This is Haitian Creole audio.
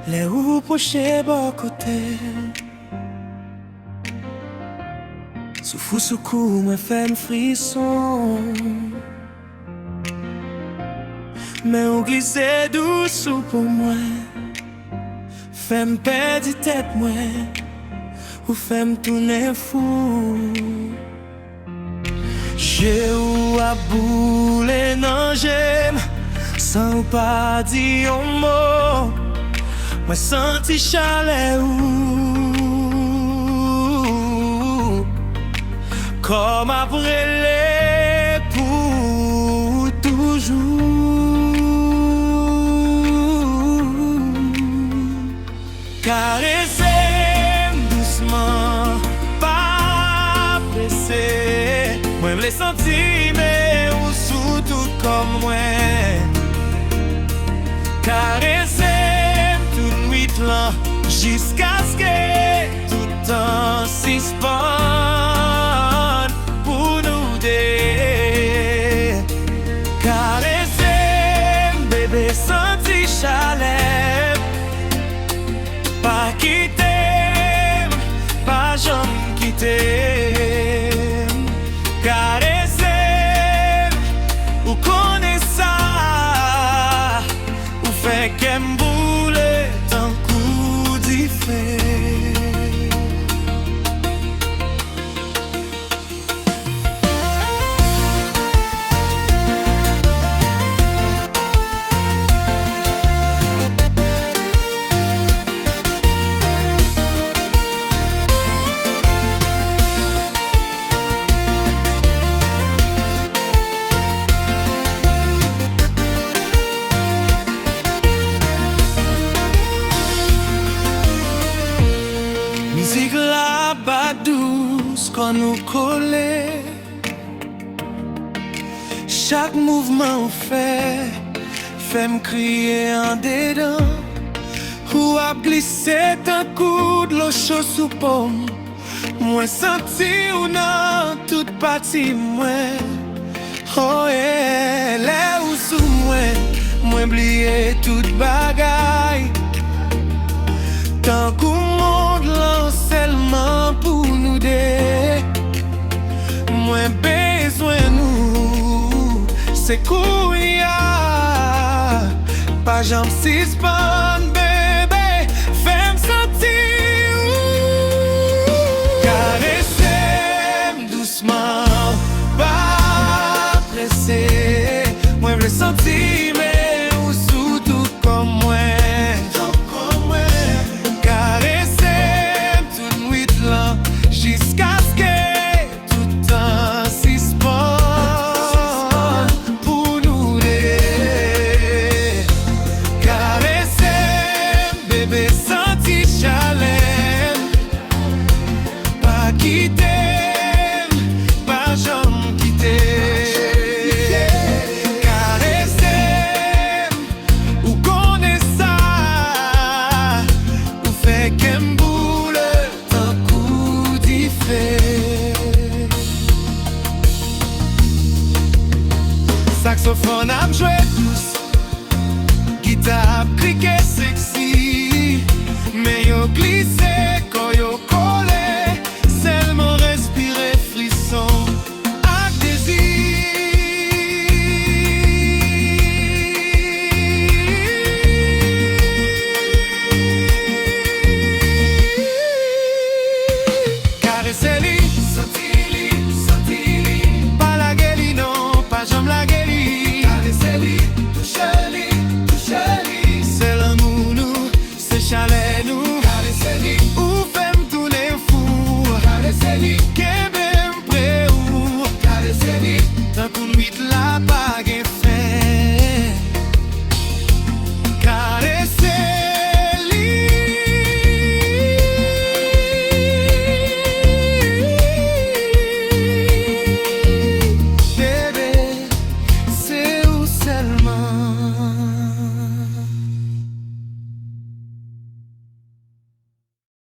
Le ou poche bon kote Sou fou sou kou mwen fèm frison Men ou glisse dou sou pou mwen Fèm perdi tèt mwen Ou fèm tourne fou Je ou a boule nan jem San ou pa di yon mot Mwen santi chale ou Kom apre le pou toujou Karesem doucement, pa presse Mwen vle santi me ou sou tout kom mwen Karesem tout nuit lan Jiska ske tout an sispan Pou nou de Karesem bebe santi chalem Pa kitem, pa jom kitem Karesem, ou kone sa Ou fe kem boule tan kou di fe Mizik la ba douce kon nou kole Chak mouvman ou fe Fèm kriye an dedan Ou ap glisse tan kou d'lo chou sou pom Mwen santi ou nan tout pati mwen Oh yeah, le ou sou mwen Mwen bliye tout bagay Tan kou monde lan selman pou nou de Mwen bezwen nou Se kou ya Pa jam sispan bebe Fèm santi ou Karesem doucement Pa presse Mwen vle santi